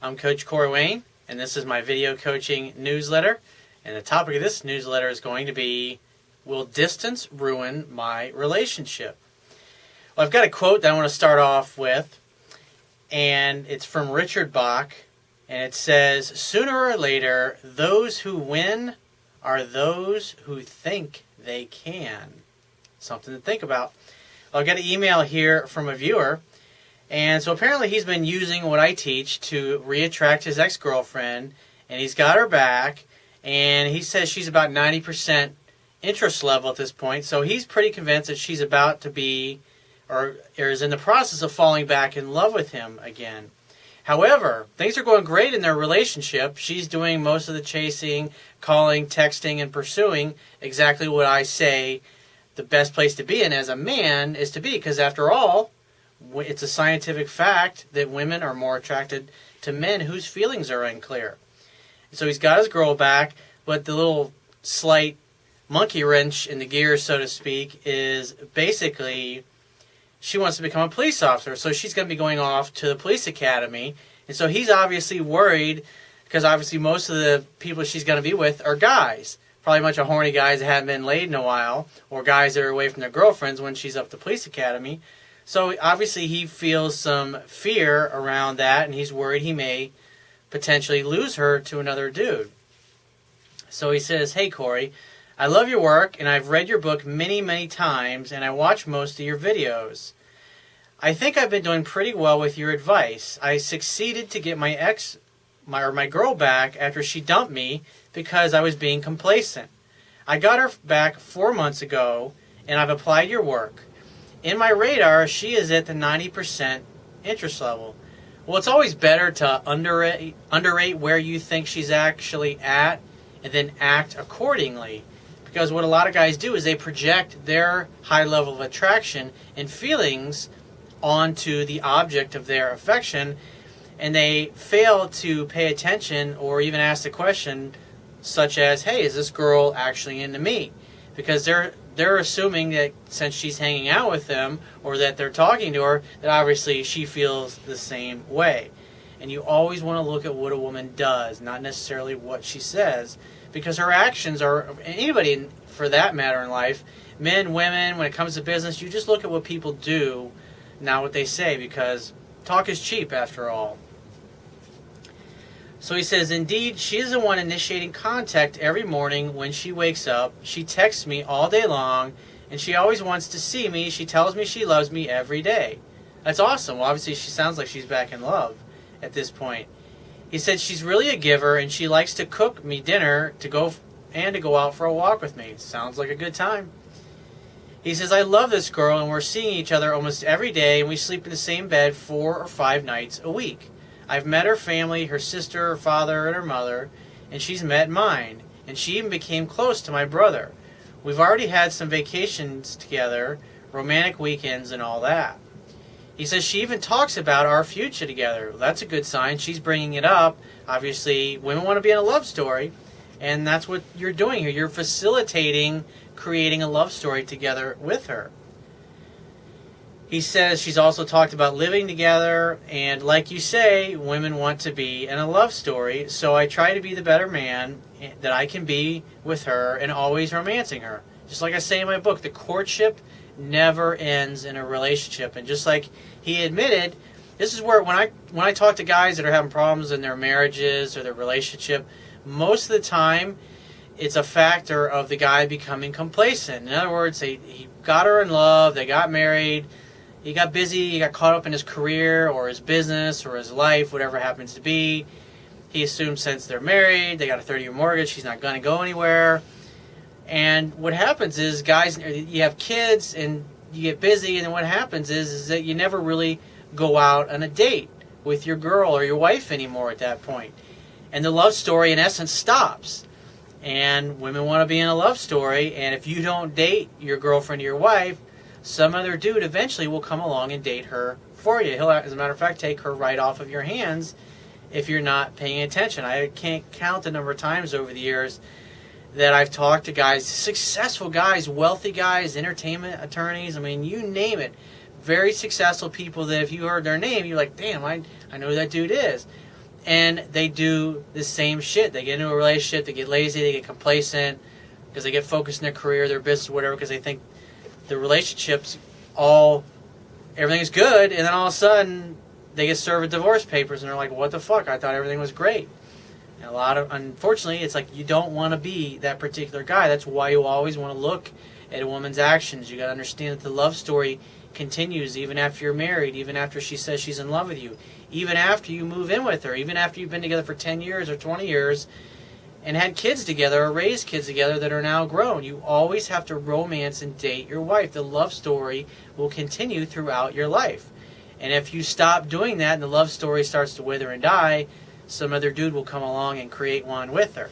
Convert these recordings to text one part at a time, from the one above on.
I'm Coach Corey Wayne, and this is my video coaching newsletter. And the topic of this newsletter is going to be, will distance ruin my relationship? Well, I've got a quote that I want to start off with, and it's from Richard Bach, and it says, "Sooner or later, those who win are those who think they can." Something to think about. Well, I got an email here from a viewer, and so apparently he's been using what I teach to reattract his ex-girlfriend, and he's got her back, and he says she's about 90% interest level at this point, so he's pretty convinced that she's about to be, or is in the process of falling back in love with him again. However, things are going great in their relationship. She's doing most of the chasing, calling, texting, and pursuing exactly what I say the best place to be in as a man is to be, because after all, it's a scientific fact that women are more attracted to men whose feelings are unclear. So he's got his girl back, but the little slight monkey wrench in the gears, so to speak, is basically she wants to become a police officer. So she's going to be going off to the police academy. And so he's obviously worried, because obviously most of the people she's going to be with are guys. Probably a bunch of horny guys that haven't been laid in a while, or guys that are away from their girlfriends when she's up to police academy. So obviously he feels some fear around that, and he's worried he may potentially lose her to another dude. So he says, "Hey Corey, I love your work, and I've read your book many, many times, and I watch most of your videos. I think I've been doing pretty well with your advice. I succeeded to get my girl back after she dumped me because I was being complacent. I got her back 4 months ago, and I've applied your work. In my radar, she is at the 90% interest level." Well, it's always better to underrate where you think she's actually at and then act accordingly. Because what a lot of guys do is they project their high level of attraction and feelings onto the object of their affection, and they fail to pay attention or even ask the question such as, "Hey, is this girl actually into me?" Because they're assuming that since she's hanging out with them or that they're talking to her, that obviously she feels the same way. And you always want to look at what a woman does, not necessarily what she says, because her actions are, anybody for that matter in life, men, women, when it comes to business, you just look at what people do, not what they say, because talk is cheap after all. So he says, "Indeed, she is the one initiating contact every morning when she wakes up. She texts me all day long, and she always wants to see me. She tells me she loves me every day." That's awesome. Well, obviously, she sounds like she's back in love at this point. He said, "She's really a giver, and she likes to cook me dinner to go out for a walk with me." Sounds like a good time. He says, "I love this girl, and we're seeing each other almost every day, and we sleep in the same bed 4 or 5 nights a week. I've met her family, her sister, her father, and her mother, and she's met mine, and she even became close to my brother. We've already had some vacations together, romantic weekends, and all that." He says she even talks about our future together. Well, that's a good sign. She's bringing it up. Obviously, women want to be in a love story, and that's what you're doing here. You're facilitating creating a love story together with her. He says she's also talked about living together, and like you say, women want to be in a love story, so I try to be the better man that I can be with her and always romancing her. Just like I say in my book, the courtship never ends in a relationship. And just like he admitted, this is where when I talk to guys that are having problems in their marriages or their relationship, most of the time it's a factor of the guy becoming complacent. In other words, he got her in love, they got married, he got busy, he got caught up in his career or his business or his life, whatever it happens to be. He assumes since they're married, they got a 30-year mortgage, he's not going to go anywhere. And what happens is, guys, you have kids and you get busy, and then what happens is that you never really go out on a date with your girl or your wife anymore at that point. And the love story, in essence, stops. And women want to be in a love story, and if you don't date your girlfriend or your wife, some other dude eventually will come along and date her for you. He'll, as a matter of fact, take her right off of your hands if you're not paying attention. I can't count the number of times over the years that I've talked to guys, successful guys, wealthy guys, entertainment attorneys, I mean, you name it. Very successful people that if you heard their name, you're like, damn, I know who that dude is. and they do the same shit. They get into a relationship, they get lazy, they get complacent because they get focused in their career, their business, whatever, because they think the relationships everything is good, and then all of a sudden they get served with divorce papers and they're like, what the fuck? I thought everything was great. And unfortunately, it's like you don't want to be that particular guy. That's why you always want to look at a woman's actions. You got to understand that the love story continues even after you're married, even after she says she's in love with you, even after you move in with her, even after you've been together for 10 years or 20 years and had kids together or raised kids together that are now grown. You always have to romance and date your wife. The love story will continue throughout your life. And if you stop doing that and the love story starts to wither and die, some other dude will come along and create one with her.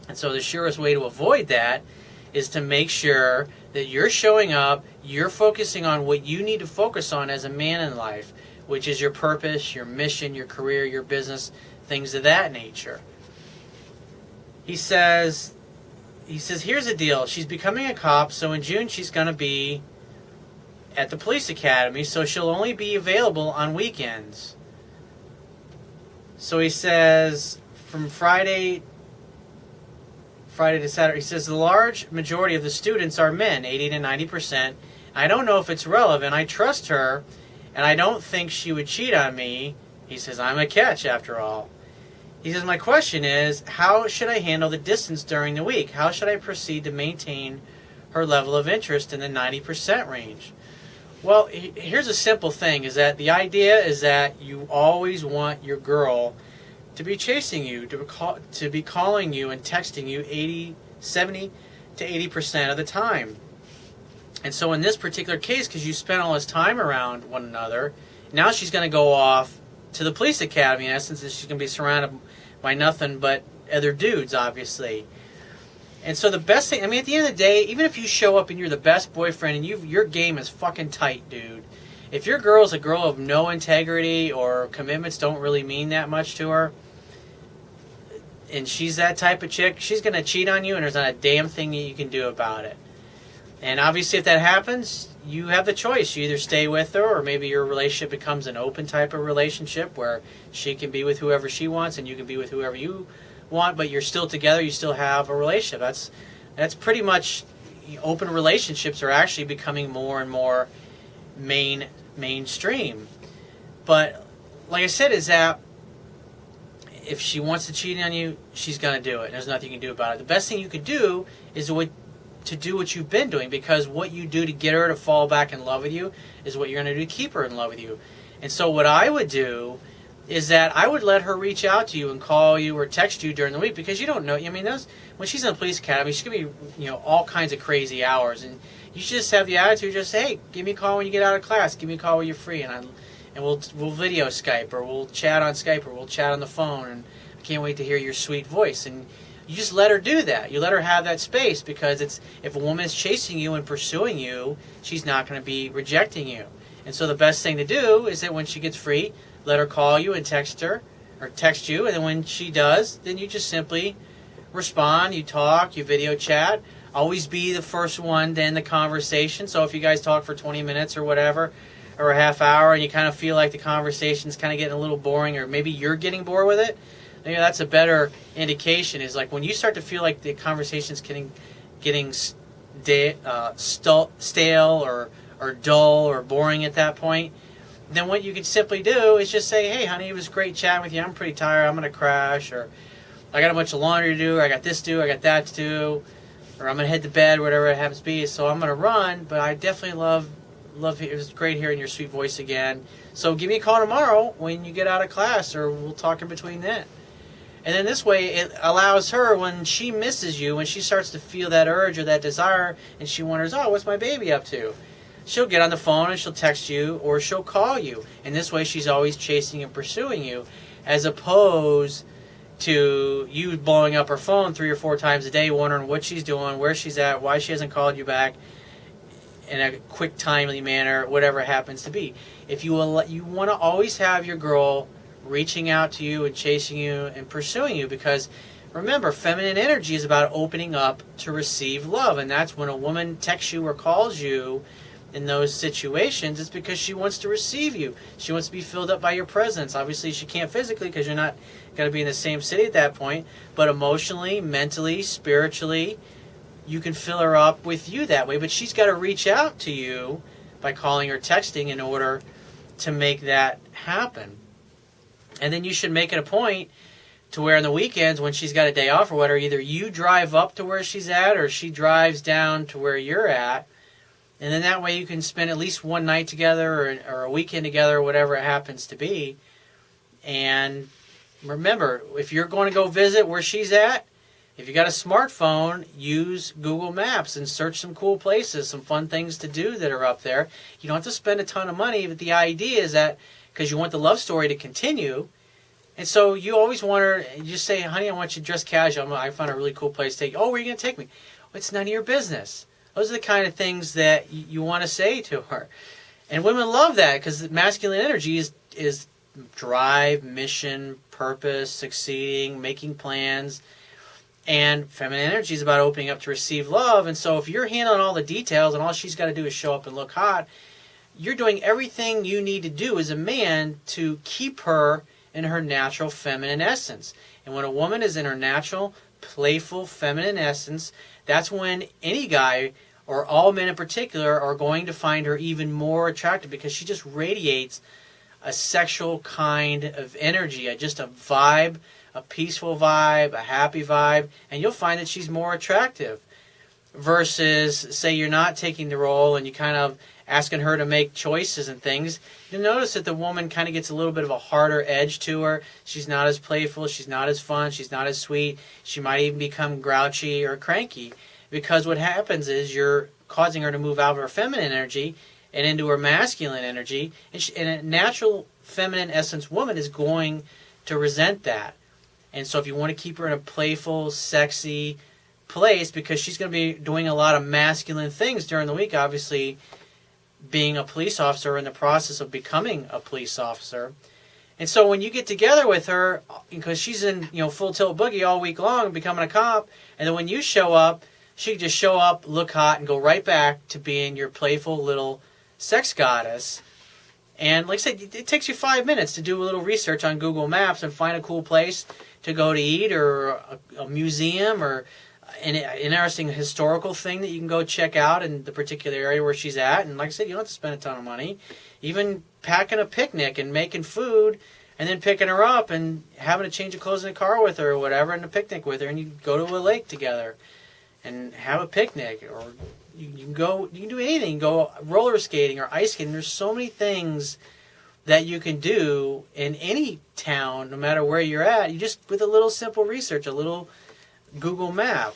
And so the surest way to avoid that is to make sure that you're showing up, you're focusing on what you need to focus on as a man in life, which is your purpose, your mission, your career, your business, things of that nature. He says, here's the deal. She's becoming a cop, so in June she's going to be at the police academy, so she'll only be available on weekends. So he says, from Friday to Saturday, he says the large majority of the students are men, 80 to 90%. I don't know if it's relevant. I trust her, and I don't think she would cheat on me. He says, I'm a catch after all. He says, my question is, how should I handle the distance during the week? How should I proceed to maintain her level of interest in the 90% range? Well, here's a simple thing, is that the idea is that you always want your girl to be chasing you, to be calling you and texting you 70 to 80% of the time. And so in this particular case, because you spent all this time around one another, now she's going to go off to the police academy, in essence, and she's going to be surrounded by nothing but other dudes, obviously. And so the best thing, I mean, at the end of the day, even if you show up and you're the best boyfriend and your game is fucking tight, dude. If your girl's a girl of no integrity or commitments don't really mean that much to her, and she's that type of chick, she's going to cheat on you, and there's not a damn thing that you can do about it. And obviously if that happens, you have the choice. You either stay with her, or maybe your relationship becomes an open type of relationship where she can be with whoever she wants and you can be with whoever you want, but you're still together, you still have a relationship. That's pretty much, open relationships are actually becoming more and more mainstream. But like I said, is that if she wants to cheat on you, she's going to do it. There's nothing you can do about it. The best thing you could do is to do what you've been doing, because what you do to get her to fall back in love with you is what you're going to do to keep her in love with you. And so what I would do is that I would let her reach out to you and call you or text you during the week, because you don't know. I mean, when she's in the police academy, she's going to be, all kinds of crazy hours, and you should just have the attitude, just say, hey, give me a call when you get out of class, give me a call when you're free, and we'll video Skype, or we'll chat on Skype, or we'll chat on the phone, and I can't wait to hear your sweet voice. And you just let her do that. You let her have that space, because if a woman is chasing you and pursuing you, she's not going to be rejecting you. And so the best thing to do is that when she gets free, let her call you and text her, or text you, and then when she does, then you just simply respond, you talk, you video chat. Always be the first one to end the conversation. So if you guys talk for 20 minutes or whatever, or a half hour, and you kind of feel like the conversation's kind of getting a little boring, or maybe you're getting bored with it, maybe that's a better indication, is like when you start to feel like the conversation's getting stale or dull or boring at that point, then what you can simply do is just say, hey, honey, it was great chatting with you. I'm pretty tired. I'm going to crash, or I got a bunch of laundry to do, or I got this to do, I got that to do, or I'm going to head to bed, whatever it happens to be. So I'm going to run, but I definitely love it. Was great hearing your sweet voice again. So give me a call tomorrow when you get out of class, or we'll talk in between then. And then this way, it allows her, when she misses you, when she starts to feel that urge or that desire, and she wonders, oh, what's my baby up to? She'll get on the phone and she'll text you, or she'll call you. And this way, she's always chasing and pursuing you, as opposed to you blowing up her phone 3 or 4 times a day, wondering what she's doing, where she's at, why she hasn't called you back in a quick, timely manner, whatever it happens to be. If you want to always have your girl reaching out to you and chasing you and pursuing you, because remember, feminine energy is about opening up to receive love, and that's when a woman texts you or calls you, in those situations, it's because she wants to receive you. She wants to be filled up by your presence. Obviously, she can't physically because you're not going to be in the same city at that point, but emotionally, mentally, spiritually, you can fill her up with you that way. But she's got to reach out to you by calling or texting in order to make that happen. And then you should make it a point to where on the weekends when she's got a day off or whatever, either you drive up to where she's at or she drives down to where you're at. And then that way you can spend at least one night together or a weekend together or whatever it happens to be. And remember, if you're going to go visit where she's at, if you got a smartphone, use Google Maps and search some cool places, some fun things to do that are up there. You don't have to spend a ton of money, but the idea is that because you want the love story to continue, and so you always want her, you just say, honey, I want you to dress casual. I found a really cool place to take you. Oh, where are you going to take me? Well, it's none of your business. Those are the kind of things that you want to say to her. And women love that because masculine energy is drive, mission, purpose, succeeding, making plans. And feminine energy is about opening up to receive love. And so if you're handling all the details and all she's got to do is show up and look hot, you're doing everything you need to do as a man to keep her in her natural feminine essence. And when a woman is in her natural, playful, feminine essence, that's when any guy, or all men in particular, are going to find her even more attractive because she just radiates a sexual kind of energy, just a vibe, a peaceful vibe, a happy vibe, and you'll find that she's more attractive. Versus, say you're not taking the role and you kind of asking her to make choices and things, you'll notice that the woman kind of gets a little bit of a harder edge to her. She's not as playful, she's not as fun, she's not as sweet. She might even become grouchy or cranky because what happens is you're causing her to move out of her feminine energy and into her masculine energy. And a natural feminine essence woman is going to resent that. And so if you want to keep her in a playful, sexy place, because she's going to be doing a lot of masculine things during the week, obviously being a police officer, in the process of becoming a police officer. And so when you get together with her, because she's in full tilt boogie all week long becoming a cop, and then when you show up, she can just show up, look hot, and go right back to being your playful little sex goddess. And like I said, it takes you 5 minutes to do a little research on Google Maps and find a cool place to go to eat, or a museum, or an interesting historical thing that you can go check out in the particular area where she's at. And like I said, you don't have to spend a ton of money. Even packing a picnic and making food and then picking her up and having a change of clothes in the car with her or whatever, and a picnic with her, and you go to a lake together and have a picnic. Or you can do anything. You can go roller skating or ice skating. There's so many things that you can do in any town, no matter where you're at. You just, with a little simple research, a little Google map.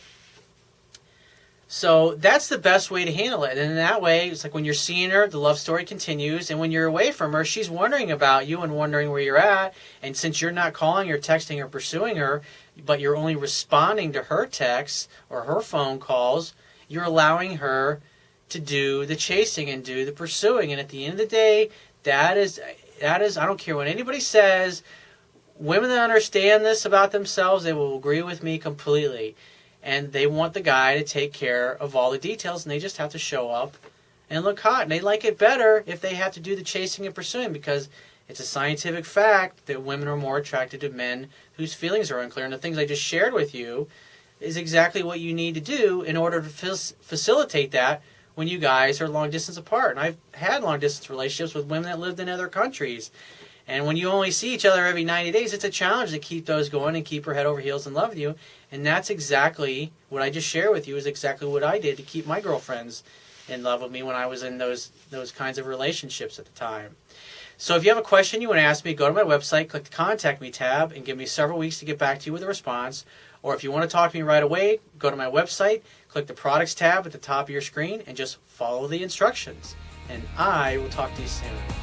So that's the best way to handle it. And in that way, it's like when you're seeing her, the love story continues. And when you're away from her, she's wondering about you and wondering where you're at. And since you're not calling or texting or pursuing her, but you're only responding to her texts or her phone calls, you're allowing her to do the chasing and do the pursuing. And at the end of the day, that is, I don't care what anybody says, women that understand this about themselves, they will agree with me completely. And they want the guy to take care of all the details, and they just have to show up and look hot. And they like it better if they have to do the chasing and pursuing, because it's a scientific fact that women are more attracted to men whose feelings are unclear. And the things I just shared with you is exactly what you need to do in order to facilitate that when you guys are long distance apart. And I've had long distance relationships with women that lived in other countries. And when you only see each other every 90 days, it's a challenge to keep those going and keep her head over heels in love with you. And that's exactly what I just shared with you, is exactly what I did to keep my girlfriends in love with me when I was in those kinds of relationships at the time. So if you have a question you want to ask me, go to my website, click the Contact Me tab, and give me several weeks to get back to you with a response. Or if you want to talk to me right away, go to my website, click the Products tab at the top of your screen, and just follow the instructions. And I will talk to you soon.